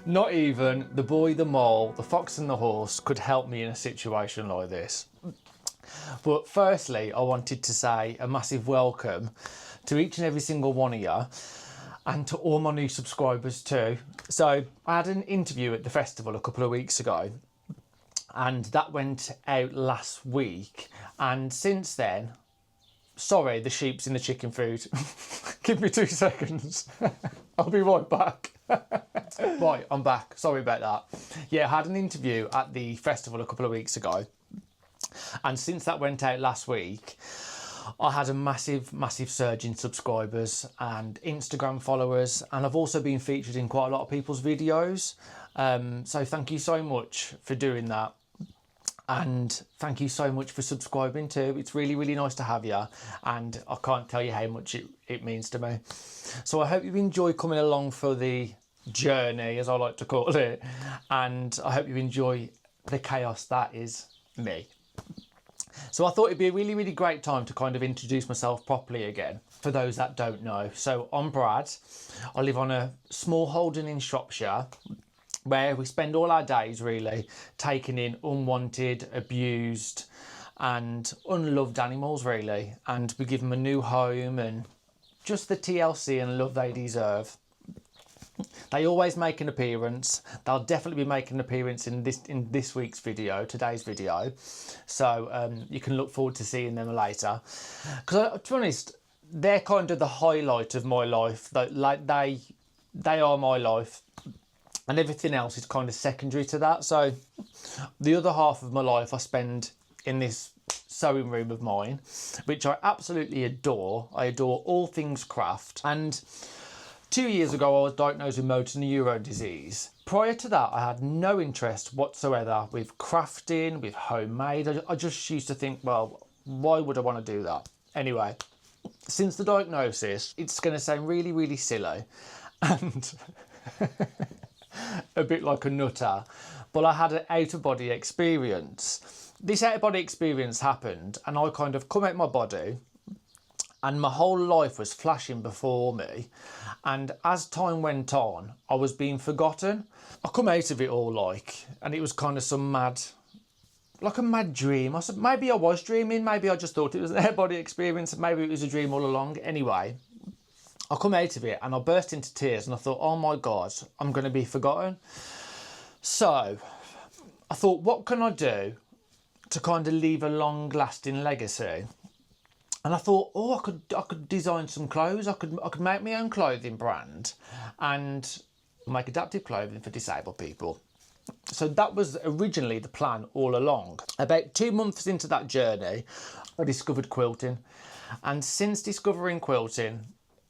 Not even the boy, the mole, the fox and the horse could help me in a situation like this. But firstly, I wanted to say a massive welcome to each and every single one of you, and to all my new subscribers too. So I had an interview at the festival a couple of weeks ago, and that went out last week. And since then, sorry, the sheep's in the chicken food. Give me 2 seconds. I'll be right back. Right, I'm back. Sorry about that. Yeah, I had an interview at the festival a couple of weeks ago. And since that went out last week, I had a massive surge in subscribers and Instagram followers. And I've also been featured in quite a lot of people's videos. So thank you so much for doing that. And thank you so much for subscribing too. It's really nice to have you, and I can't tell you how much it means to me. So I hope you enjoy coming along for the journey, as I like to call it, and I hope you enjoy the chaos that is me. So I thought it'd be a really great time to kind of introduce myself properly again, for those that don't know. So I'm Brad. I live on a small holding in Shropshire, where we spend all our days really taking in unwanted, abused and unloved animals really, and we give them a new home and just the TLC and love they deserve. They always make an appearance. They'll definitely be making an appearance in this week's video, today's video, so you can look forward to seeing them later, because to be honest, they're kind of the highlight of my life. Like they are my life, and everything else is kind of secondary to that. So the other half of my life I spend in this sewing room of mine, which I absolutely adore. I adore all things craft. And 2 years ago, I was diagnosed with motor neurone disease. Prior to that, I had no interest whatsoever with crafting, with homemade. I just used to think, well, why would I want to do that? Anyway, since the diagnosis, it's going to sound really silly and a bit like a nutter, but I had an out-of-body experience. This out-of-body experience happened and I kind of come out my body and my whole life was flashing before me. And as time went on, I was being forgotten. I come out of it all and it was kind of like a mad dream. I said, maybe I was dreaming, maybe I just thought it was an out-of-body experience, and maybe it was a dream all along. Anyway, I come out of it and I burst into tears and I thought, oh my God, I'm going to be forgotten. So I thought, what can I do to kind of leave a long lasting legacy? And I thought, oh, I could design some clothes. I could make my own clothing brand and make adaptive clothing for disabled people. So that was originally the plan all along. About 2 months into that journey, I discovered quilting. And since discovering quilting,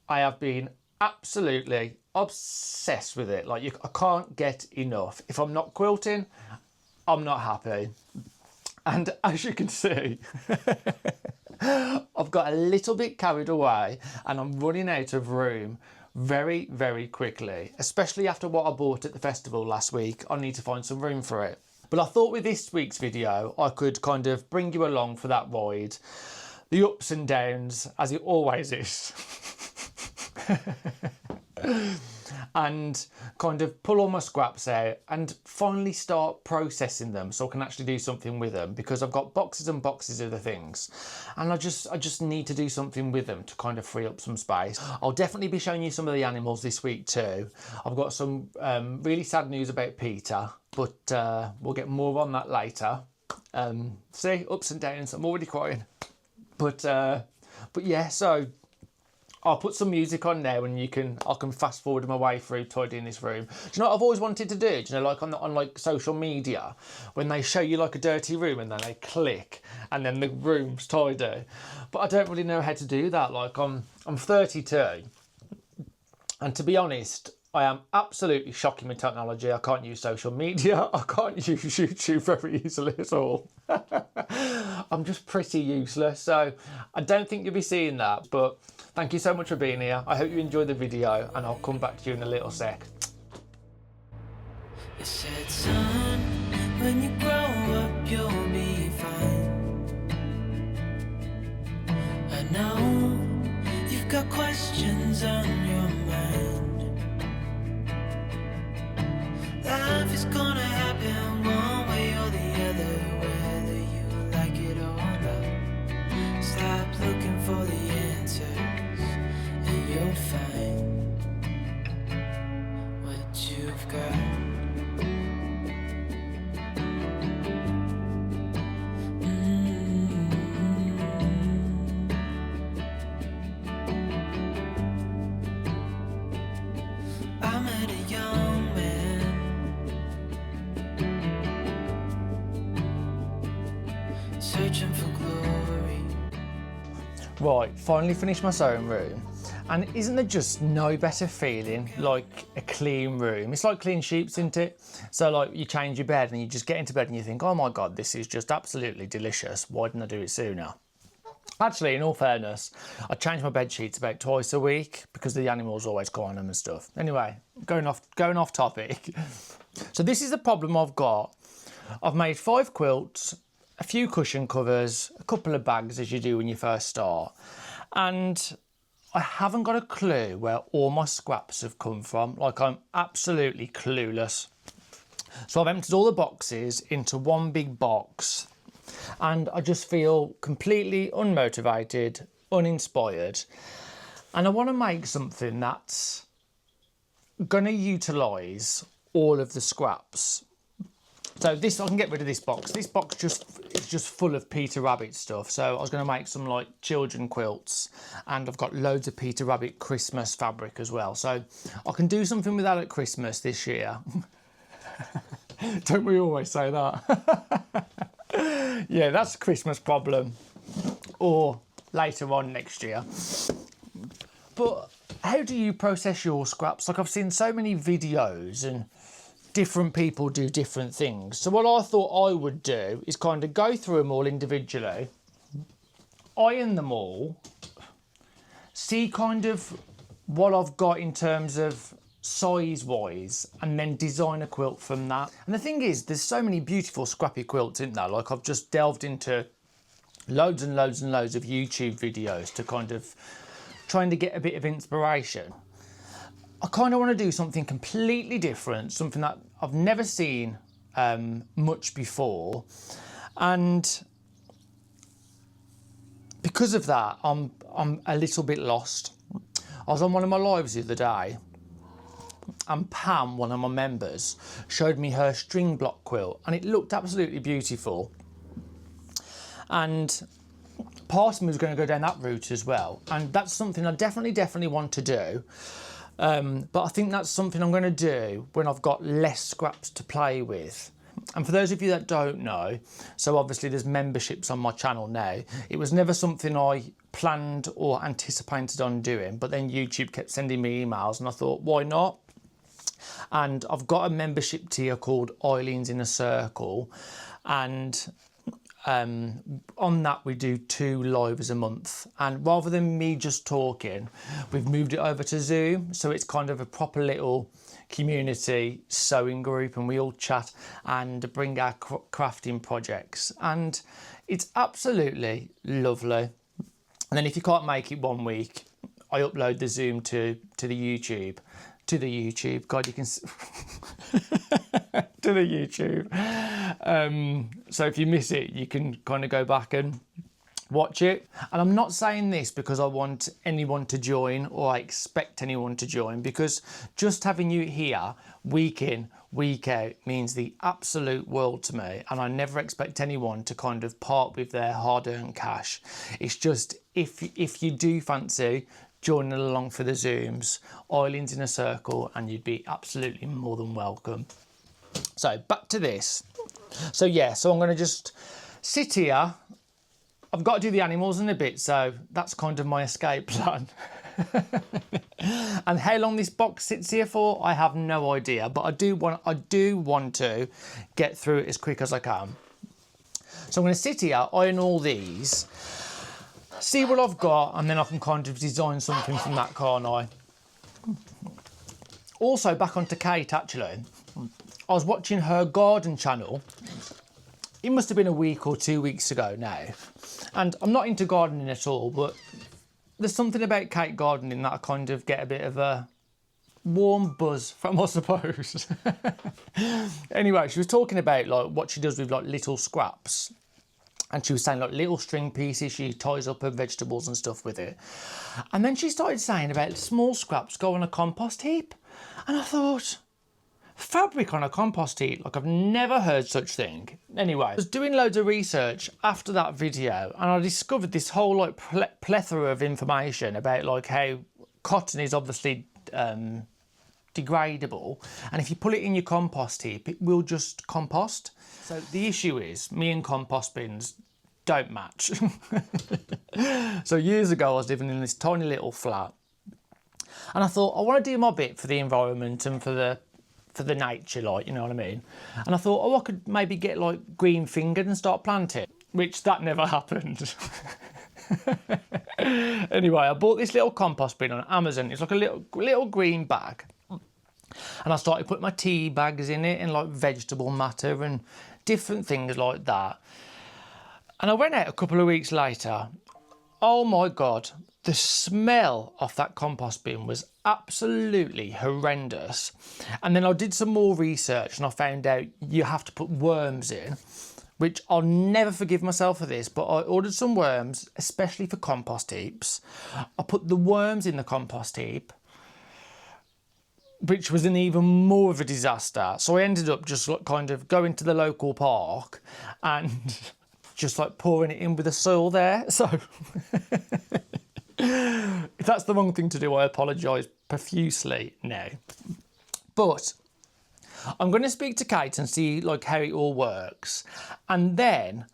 I have been absolutely obsessed with it. Like, I can't get enough. If I'm not quilting, I'm not happy. And as you can see, I've got a little bit carried away and I'm running out of room very quickly, especially after what I bought at the festival last week. I need to find some room for it. But I thought with this week's video, I could kind of bring you along for that ride, the ups and downs, as it always is. And kind of pull all my scraps out and finally start processing them so I can actually do something with them, because I've got boxes and boxes of the things and I just need to do something with them to kind of free up some space. I'll definitely be showing you some of the animals this week too. I've got some really sad news about Peter, but we'll get more on that later. See, ups and downs, I'm already crying. But yeah, so I'll put some music on now and I can fast forward my way through tidying this room. Do you know what I've always wanted to do? Do you know, like on like social media, when they show you like a dirty room and then they click and then the room's tidy. But I don't really know how to do that. Like I'm 32, and to be honest, I am absolutely shocking with technology. I can't use social media. I can't use YouTube very easily at all. I'm just pretty useless. So I don't think you'll be seeing that, but thank you so much for being here. I hope you enjoyed the video and I'll come back to you in a little sec. It said, son, when you grow up, you'll be fine. I know you've got questions on your mind. searching for glory. Right, finally finished my sewing room. And isn't there just no better feeling like a clean room? It's like clean sheets, isn't it? So like you change your bed and you just get into bed and you think, oh my God, this is just absolutely delicious. Why didn't I do it sooner? Actually, in all fairness, I change my bed sheets about twice a week because the animals always go on them and stuff. Anyway, going off topic. So this is the problem I've got. I've made 5 quilts, a few cushion covers, a couple of bags as you do when you first start. And I haven't got a clue where all my scraps have come from. Like, I'm absolutely clueless. So I've emptied all the boxes into one big box and I just feel completely unmotivated, uninspired. And I want to make something that's going to utilise all of the scraps. So this, I can get rid of this box. This box is just full of Peter Rabbit stuff. So I was going to make some like children quilts, and I've got loads of Peter Rabbit Christmas fabric as well. So I can do something with that at Christmas this year. Don't we always say that? Yeah, that's a Christmas problem. Or later on next year. But how do you process your scraps? Like, I've seen so many videos and different people do different things. So what I thought I would do is kind of go through them all individually, iron them all, see kind of what I've got in terms of size wise, and then design a quilt from that. And the thing is, there's so many beautiful scrappy quilts, isn't there? Like, I've just delved into loads and loads and loads of YouTube videos to kind of trying to get a bit of inspiration. I kind of want to do something completely different, something that I've never seen much before. And because of that, I'm a little bit lost. I was on one of my lives the other day, and Pam, one of my members, showed me her string block quilt, and it looked absolutely beautiful. And part of me was going to go down that route as well, and that's something I definitely want to do. But I think that's something I'm going to do when I've got less scraps to play with. And for those of you that don't know, so obviously there's memberships on my channel now. It was never something I planned or anticipated on doing, but then YouTube kept sending me emails and I thought, why not? And I've got a membership tier called Eileen's Inner Circle, and on that we do 2 lives a month, and rather than me just talking, we've moved it over to Zoom, so it's kind of a proper little community sewing group, and we all chat and bring our crafting projects, and it's absolutely lovely. And then if you can't make it one week, I upload the Zoom to the YouTube. God, you can to the YouTube. So if you miss it, you can kind of go back and watch it. And I'm not saying this because I want anyone to join or I expect anyone to join, because just having you here week in, week out means the absolute world to me, and I never expect anyone to kind of part with their hard-earned cash. It's just if you do fancy joining along for the Zooms, Eileen's Inner Circle, and you'd be absolutely more than welcome. So back to this. So yeah, so I'm going to just sit here. I've got to do the animals in a bit, so that's kind of my escape plan. And how long this box sits here for, I have no idea, but I do want to get through it as quick as I can. So I'm going to sit here, iron all these, see what I've got, and then I can kind of design something from that, can't I? Also, back onto Kate, actually. I was watching her garden channel. It must have been a week or 2 weeks ago now. And I'm not into gardening at all, but there's something about Kate gardening that I kind of get a bit of a warm buzz from, I suppose. Anyway, she was talking about like what she does with like little scraps. And she was saying like little string pieces, she ties up her vegetables and stuff with it. And then she started saying about small scraps go on a compost heap. And I thought, fabric on a compost heap, like I've never heard such thing. Anyway, I was doing loads of research after that video, and I discovered this whole like plethora of information about like how cotton is obviously degradable, and if you put it in your compost heap, it will just compost. So the issue is, me and compost bins don't match. So years ago, I was living in this tiny little flat, and I thought, I want to do my bit for the environment and for the nature, like, you know what I mean? And I thought, oh, I could maybe get like green fingered and start planting, which that never happened. Anyway, I bought this little compost bin on Amazon. It's like a little green bag. And I started putting my tea bags in it and like vegetable matter and different things like that. And I went out a couple of weeks later. Oh my God, the smell of that compost bin was absolutely horrendous. And then I did some more research and I found out you have to put worms in, which I'll never forgive myself for this, but I ordered some worms, especially for compost heaps. I put the worms in the compost heap, which was an even more of a disaster. So I ended up just like kind of going to the local park and just like pouring it in with the soil there. So if that's the wrong thing to do, I apologise profusely now. But I'm going to speak to Kate and see like how it all works, and then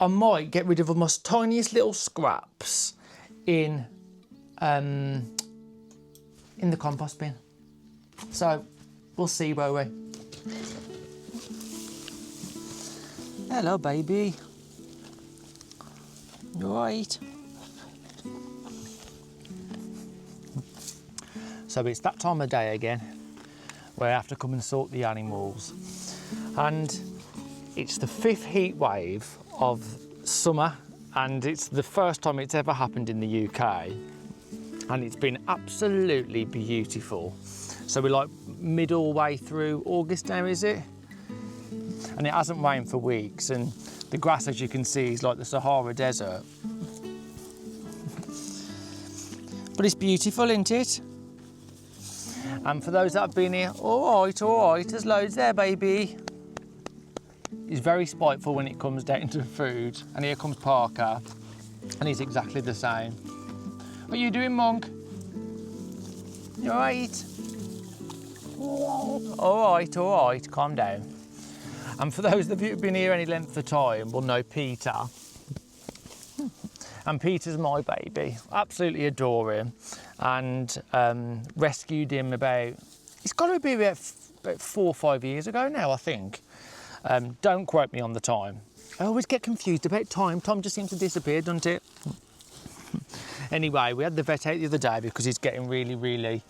I might get rid of the most tiniest little scraps in the compost bin. So we'll see, won't we? Hello, baby. You alright? So it's that time of day again where I have to come and sort the animals. And it's the 5th heat wave of summer, and it's the first time it's ever happened in the UK. And it's been absolutely beautiful. So we're like middle way through August now, is it? And it hasn't rained for weeks, and the grass, as you can see, is like the Sahara Desert. But it's beautiful, isn't it? And for those that have been here, all right, there's loads there, baby. He's very spiteful when it comes down to food. And here comes Parker, and he's exactly the same. What are you doing, Monk? You all right? All right, calm down. And for those of you who've been here any length of time will know Peter. And Peter's my baby. Absolutely adore him. And rescued him it's got to be about 4 or 5 years ago now, I think. Don't quote me on the time. I always get confused about time. Time just seems to disappear, doesn't it? Anyway, we had the vet out the other day because he's getting really, really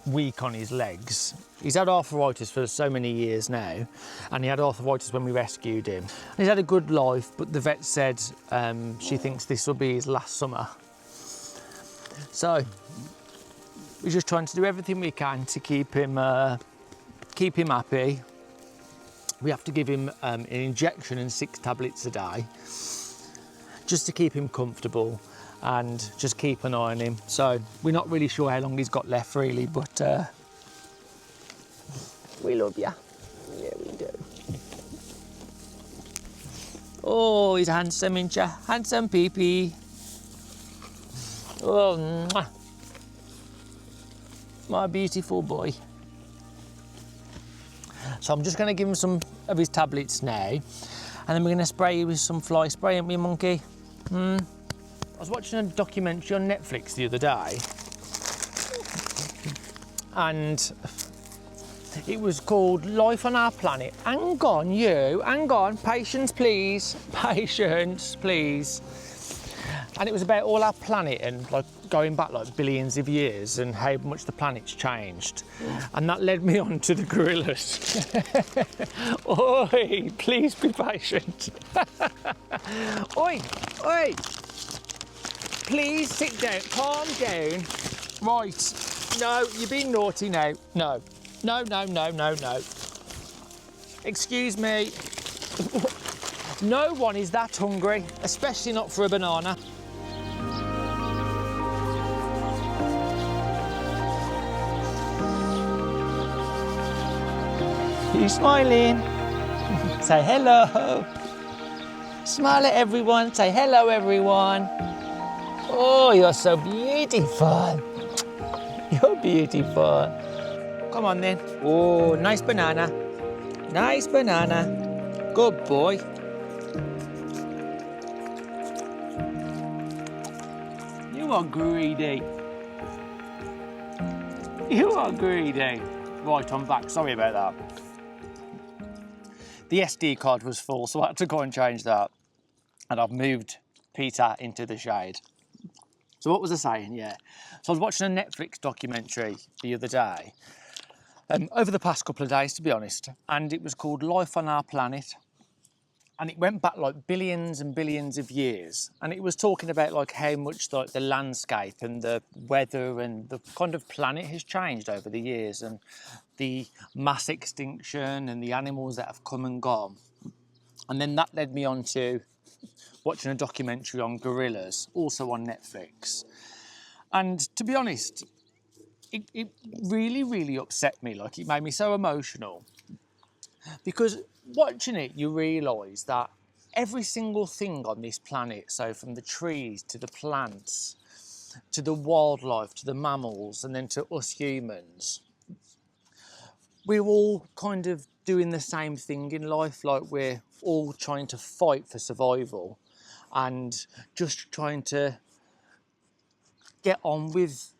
weak on his legs. He's had arthritis for so many years now, and he had arthritis when we rescued him. And he's had a good life, but the vet said she thinks this will be his last summer. So we're just trying to do everything we can to keep him happy. We have to give him an injection and 6 tablets a day, just to keep him comfortable and just keep an eye on him. So we're not really sure how long he's got left, really, but we love you. Yeah, we do. Oh, he's handsome, isn't you? Handsome pee-pee. Oh, mwah. My beautiful boy. So I'm just going to give him some of his tablets now, and then we're going to spray you with some fly spray, ain't we, monkey? I was watching a documentary on Netflix the other day, and it was called Life on Our Planet. Hang on, you, hang on, patience please, patience please. And it was about all our planet and like going back like billions of years and how much the planet's changed. And that led me on to the gorillas. Oi, please be patient. Oi, oi. Please sit down, calm down. Right, no, you're being naughty now. No, no, no, no, no, no. Excuse me. No one is that hungry, especially not for a banana. Are you smiling? Say hello. Smile at everyone, say hello everyone. Oh, you're so beautiful. You're beautiful. Come on then. Oh, nice banana. Nice banana. Good boy. You are greedy. You are greedy. Right, I'm back. Sorry about that. The SD card was full, so I had to go and change that. And I've moved Peter into the shade. So what was I saying? Yeah. So I was watching a Netflix documentary the other day, over the past couple of days, to be honest, and it was called Life on Our Planet. And it went back like billions and billions of years. And it was talking about like how much like the landscape and the weather and the kind of planet has changed over the years, and the mass extinction and the animals that have come and gone. And then that led me on to watching a documentary on gorillas, also on Netflix. And to be honest, it really, really upset me. Like, it made me so emotional, because watching it, you realise that every single thing on this planet, so from the trees to the plants, to the wildlife, to the mammals, and then to us humans, we're all kind of doing the same thing in life. Like, we're all trying to fight for survival and just trying to get on with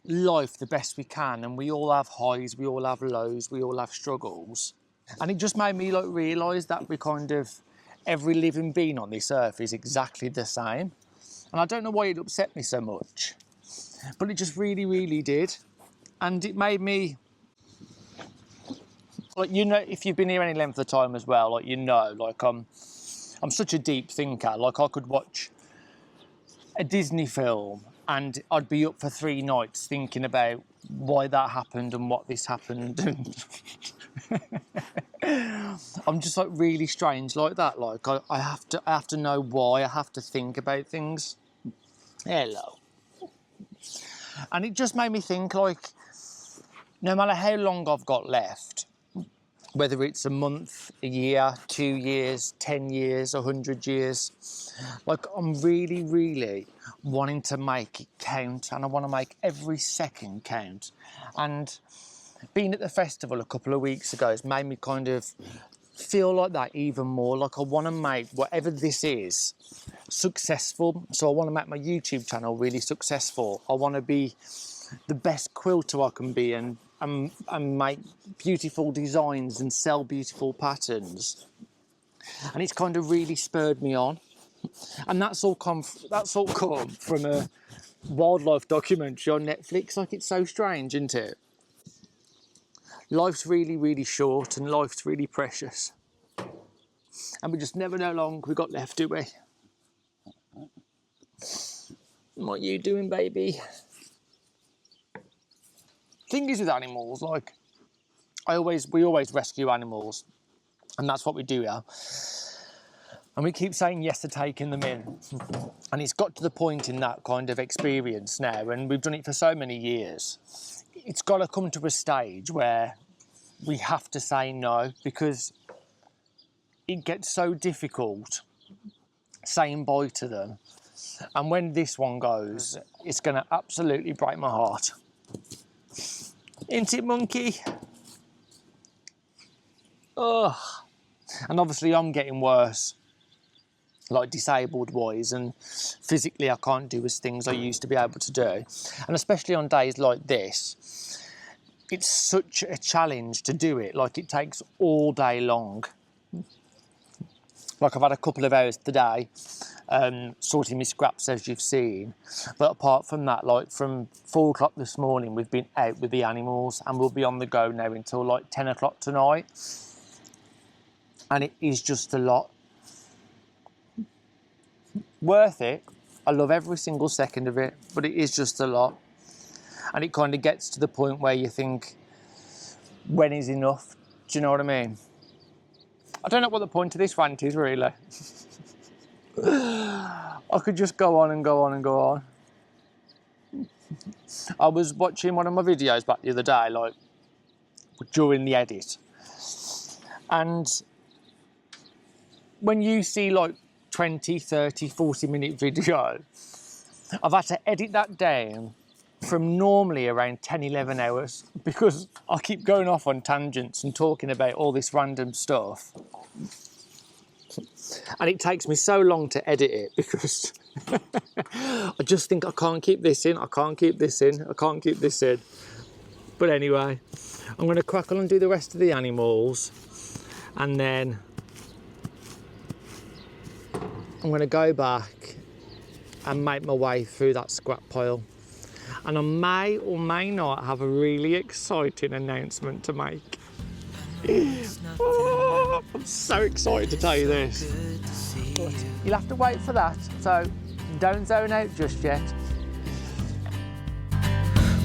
life the best we can. And we all have highs, we all have lows, we all have struggles. And it just made me like realise that we kind of, every living being on this earth is exactly the same. And I don't know why it upset me so much, but it just really, really did. And it made me, like, you know, if you've been here any length of time as well, like, you know, like, I'm such a deep thinker. Like, I could watch a Disney film and I'd be up for 3 nights thinking about why that happened and what this happened. And I'm just like really strange like that. Like, I have to know why. I have to think about things. Hello. And it just made me think, like, no matter how long I've got left, whether it's a month, a year, 2 years, 10 years, 100 years, like, I'm really, really wanting to make it count, and I want to make every second count. And being at the festival a couple of weeks ago has made me kind of feel like that even more. Like, I want to make whatever this is successful. So I want to make my YouTube channel really successful. I want to be the best quilter I can be, and make beautiful designs and sell beautiful patterns. And it's kind of really spurred me on. And that's all come from a wildlife documentary on Netflix. Like, it's so strange, isn't it? Life's really, really short, and life's really precious. And we just never know how long we got left, do we? What are you doing, baby? Thing is with animals, like, we always rescue animals, and that's what we do here. And we keep saying yes to taking them in. And it's got to the point in that kind of experience now, and we've done it for so many years. It's got to come to a stage where we have to say no, because it gets so difficult saying bye to them. And when this one goes, it's going to absolutely break my heart. Ain't it, monkey? Ugh. And obviously I'm getting worse, like disabled wise, and physically I can't do as things I used to be able to do. And especially on days like this, it's such a challenge to do it. Like, it takes all day long. Like, I've had a couple of hours today sorting my scraps, as you've seen. But apart from that, like, from 4 o'clock this morning, we've been out with the animals, and we'll be on the go now until like 10 o'clock tonight. And it is just a lot. Worth it. I love every single second of it, but it is just a lot. And it kind of gets to the point where you think, when is enough? Do you know what I mean? I don't know what the point of this rant is, really. I could just go on and go on and go on. I was watching one of my videos back the other day, like, during the edit. And when you see like 20, 30, 40-minute video, I've had to edit that down from normally around 10, 11 hours, because I keep going off on tangents and talking about all this random stuff. And it takes me so long to edit it, because I just think I can't keep this in. I can't keep this in. I can't keep this in. But anyway, I'm going to crack on and do the rest of the animals. And then I'm going to go back and make my way through that scrap pile. And I may or may not have a really exciting announcement to make. Oh, I'm so excited to tell you this. But you'll have to wait for that, so don't zone out just yet.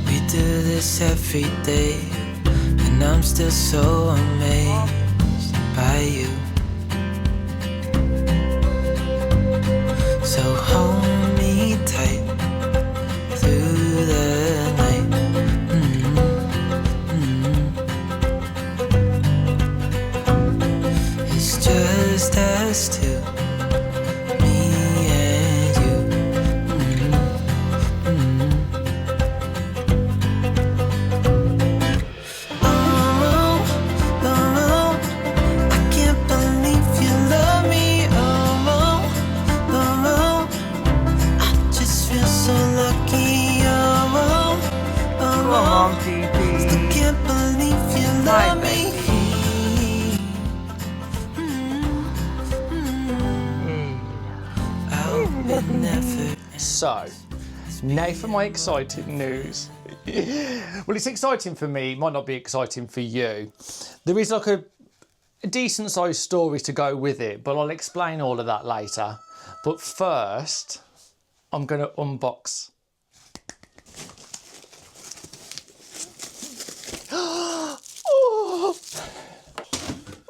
We do this every day, and I'm still so amazed by you. So hold me tight through the night. It's just us two, me and you. Oh, oh, I can't believe you love me. Oh, I just feel so lucky. Come on, PP. I can't believe you love me. So, now for my exciting news. Well, it's exciting for me, it might not be exciting for you. There is like a decent sized story to go with it, but I'll explain all of that later. But first, I'm going to unbox.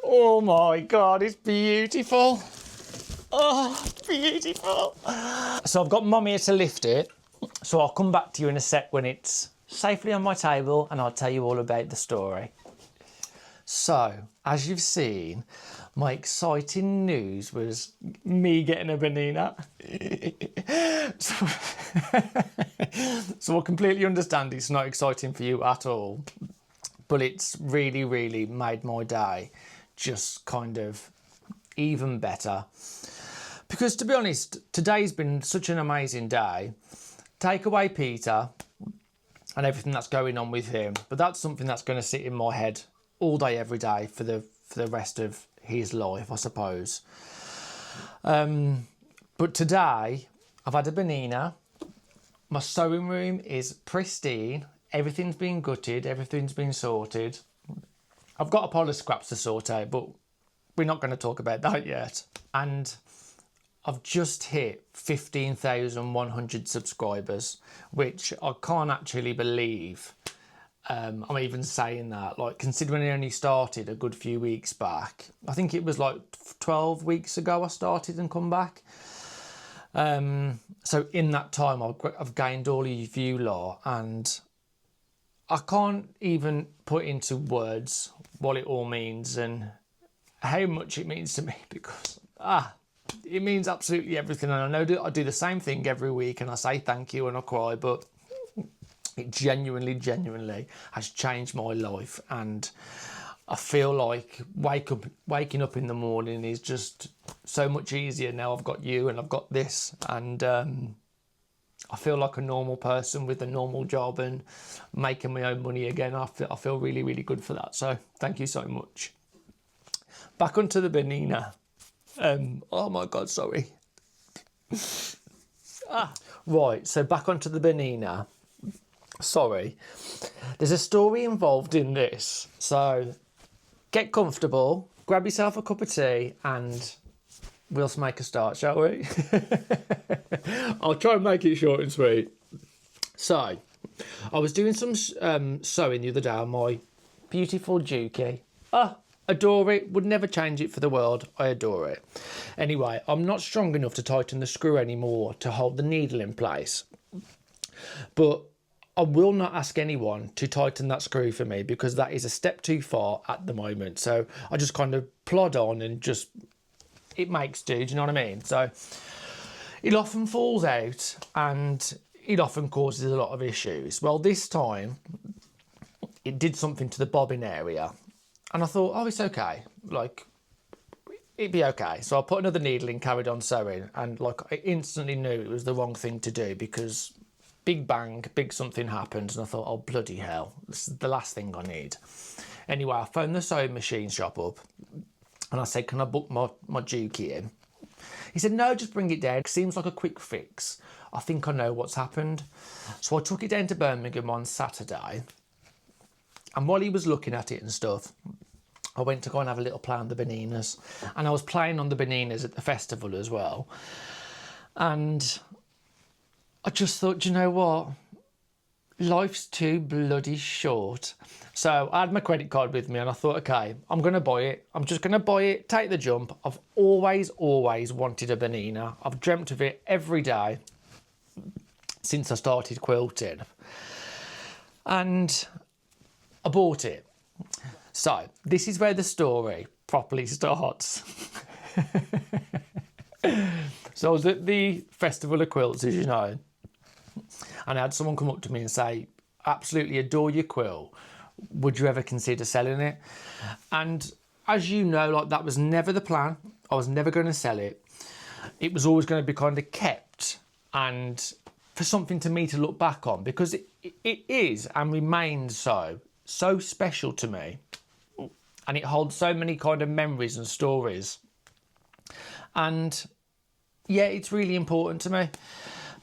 Oh my God, it's beautiful. Oh, beautiful. So I've got Mum here to lift it. So I'll come back to you in a sec when it's safely on my table and I'll tell you all about the story. So, as you've seen, my exciting news was me getting a banana. So I completely understand it's not exciting for you at all, but it's really, really made my day just kind of even better. Because to be honest, today's been such an amazing day. Take away Peter and everything that's going on with him, but that's something that's going to sit in my head all day, every day for the rest of his life, I suppose. But today, I've had a banana. My sewing room is pristine. Everything's been gutted. Everything's been sorted. I've got a pile of scraps to sort out, but we're not going to talk about that yet. And I've just hit 15,100 subscribers, which I can't actually believe. I'm even saying that, like, considering I only started a good few weeks back. I think it was like 12 weeks ago I started and come back. So in that time I've gained all of you lot, and I can't even put into words what it all means and how much it means to me, because it means absolutely everything. And I know that I do the same thing every week and I say thank you and I cry, but it genuinely has changed my life. And I feel like waking up in the morning is just so much easier now. I've got you and I've got this, and I feel like a normal person with a normal job and making my own money again. I feel really, really good for that. So thank you so much. Back onto the banana. Oh my God, sorry. Right, so back onto the banana. Sorry. There's a story involved in this. So get comfortable, grab yourself a cup of tea, and we'll make a start, shall we? I'll try and make it short and sweet. So, I was doing some sewing the other day on my beautiful Juki. Adore it, would never change it for the world. I adore it. Anyway, I'm not strong enough to tighten the screw anymore to hold the needle in place. But I will not ask anyone to tighten that screw for me, because that is a step too far at the moment. So I just kind of plod on and just, it makes do, you know what I mean? So it often falls out and it often causes a lot of issues. Well, this time it did something to the bobbin area. And I thought, oh, it's okay. Like, it'd be okay. So I put another needle in, carried on sewing, and like I instantly knew it was the wrong thing to do because big bang, big something happened, and I thought, oh bloody hell, this is the last thing I need. Anyway, I phoned the sewing machine shop up and I said, can I book my dookie in? He said, no, just bring it down. Seems like a quick fix. I think I know what's happened. So I took it down to Birmingham on Saturday. And while he was looking at it and stuff, I went to go and have a little play on the bananas. And I was playing on the bananas at the festival as well. And I just thought, you know what? Life's too bloody short. So I had my credit card with me and I thought, okay, I'm going to buy it. I'm just going to buy it, take the jump. I've always wanted a banana. I've dreamt of it every day since I started quilting. And I bought it. So this is where the story properly starts. So I was at the Festival of Quilts, as you know, and I had someone come up to me and say, absolutely adore your quilt. Would you ever consider selling it? And as you know, like that was never the plan. I was never going to sell it. It was always going to be kind of kept and for something to me to look back on, because it is and remains so special to me. And it holds so many kind of memories and stories. And yeah, it's really important to me.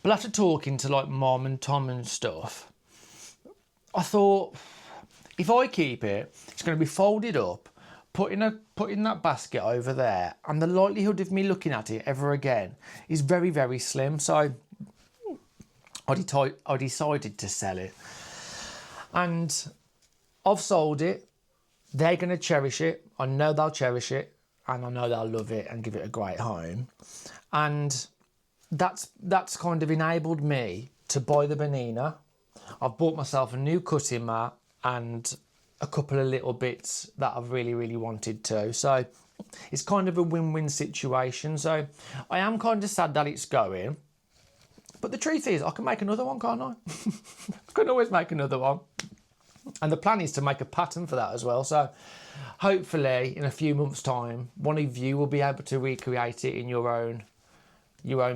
But after talking to like Mom and Tom and stuff, I thought, if I keep it, it's going to be folded up, put in that basket over there, and the likelihood of me looking at it ever again is very, very slim. So I decided to sell it. And I've sold it. They're going to cherish it. I know they'll cherish it, and I know they'll love it and give it a great home. And that's kind of enabled me to buy the banana. I've bought myself a new cutting mat and a couple of little bits that I've really, really wanted to. So it's kind of a win-win situation. So I am kind of sad that it's going. But the truth is, I can make another one, can't I? I can always make another one. And the plan is to make a pattern for that as well. So hopefully in a few months' time, one of you will be able to recreate it in your own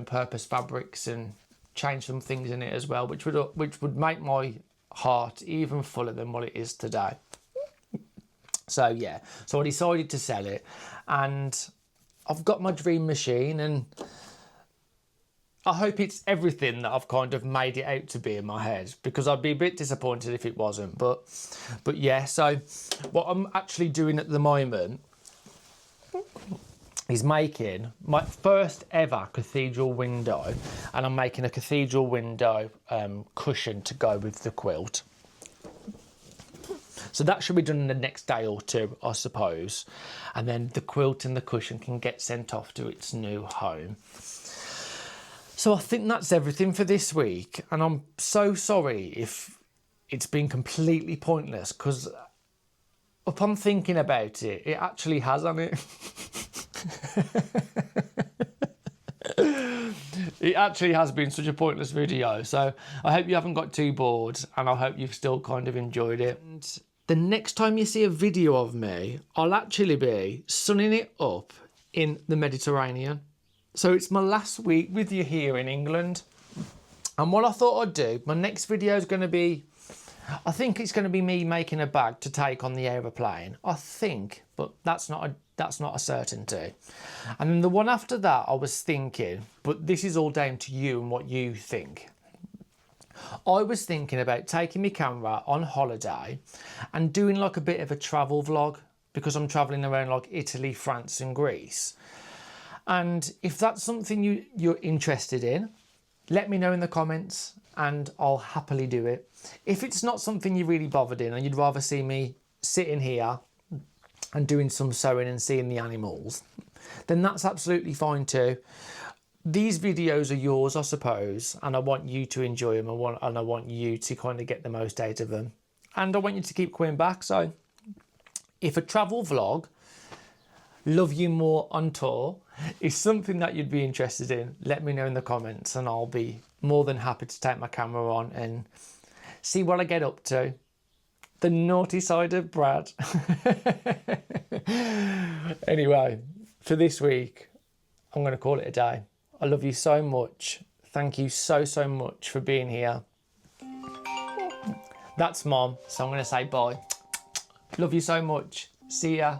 purpose fabrics and change some things in it as well, which would make my heart even fuller than what it is today. So yeah, so I decided to sell it, and I've got my dream machine, and I hope it's everything that I've kind of made it out to be in my head, because I'd be a bit disappointed if it wasn't. But yeah, so what I'm actually doing at the moment is making my first ever cathedral window, and I'm making a cathedral window cushion to go with the quilt. So that should be done in the next day or two, I suppose, and then the quilt and the cushion can get sent off to its new home. So I think that's everything for this week, and I'm so sorry if it's been completely pointless, because upon thinking about it, it actually has on it. It actually has been such a pointless video, so I hope you haven't got too bored, and I hope you've still kind of enjoyed it. And the next time you see a video of me, I'll actually be sunning it up in the Mediterranean. So it's my last week with you here in England, and what I thought I'd do, my next video is going to be, I think it's going to be me making a bag to take on the aeroplane. I think, but that's not a certainty. And then the one after that, I was thinking, but this is all down to you and what you think. I was thinking about taking my camera on holiday and doing like a bit of a travel vlog, because I'm traveling around like Italy, France and Greece. And if that's something you're interested in, let me know in the comments and I'll happily do it. If it's not something you're really bothered in and you'd rather see me sitting here and doing some sewing and seeing the animals, then that's absolutely fine too. These videos are yours, I suppose, and I want you to enjoy them, and I want you to kind of get the most out of them. And I want you to keep coming back. So if a travel vlog, Love You More on Tour, is something that you'd be interested in, let me know in the comments and I'll be more than happy to take my camera on and see what I get up to. The naughty side of Brad. Anyway, for this week, I'm going to call it a day. I love you so much. Thank you so, so much for being here. That's Mom, so I'm going to say bye. Love you so much. See ya.